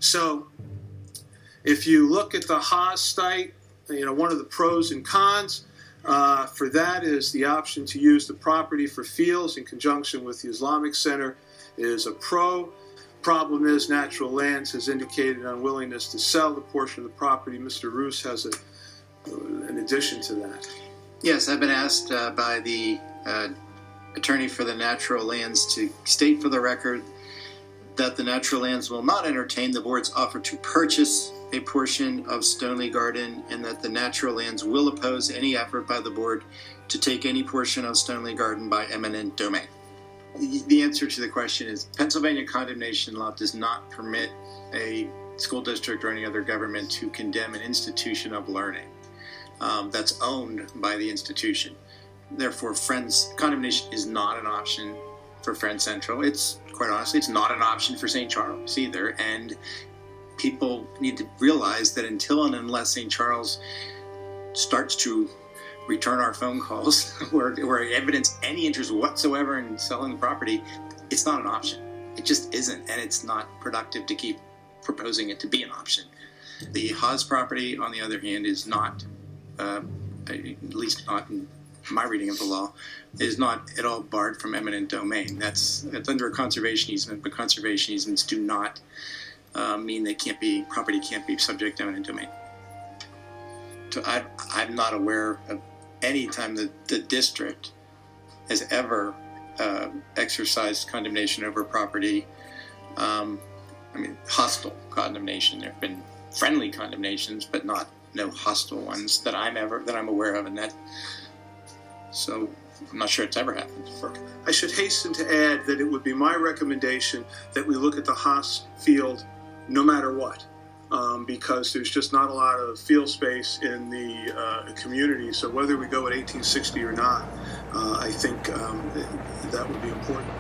So if you look at the Haas site, one of the pros and cons for that is the option to use the property for fields in conjunction with the Islamic Center is a pro. Problem is Natural Lands has indicated unwillingness to sell the portion of the property. Mr. Roos has an addition to that. Yes, I've been asked by the attorney for the Natural Lands to state for the record that the Natural Lands will not entertain the board's offer to purchase a portion of Stoneleigh Garden, and that the Natural Lands will oppose any effort by the board to take any portion of Stoneleigh Garden by eminent domain. The answer to the question is Pennsylvania condemnation law does not permit a school district or any other government to condemn an institution of learning that's owned by the institution. Therefore, condemnation is not an option for Friends Central. It's, quite honestly, it's not an option for St. Charles either. And people need to realize that until and unless St. Charles starts to return our phone calls or evidence any interest whatsoever in selling the property, it's not an option. It just isn't, and it's not productive to keep proposing it to be an option. The Haas property, on the other hand, is not, at least not in my reading of the law, is not at all barred from eminent domain. That's under a conservation easement, but conservation easements do not mean property can't be subject to eminent domain. So I'm not aware of any time that the district has ever exercised condemnation over property. Hostile condemnation. There have been friendly condemnations, but no hostile ones that I'm aware of, so I'm not sure it's ever happened. I should hasten to add that it would be my recommendation that we look at the Haas field no matter what, because there's just not a lot of field space in the community. So whether we go at 1860 or not, I think that would be important.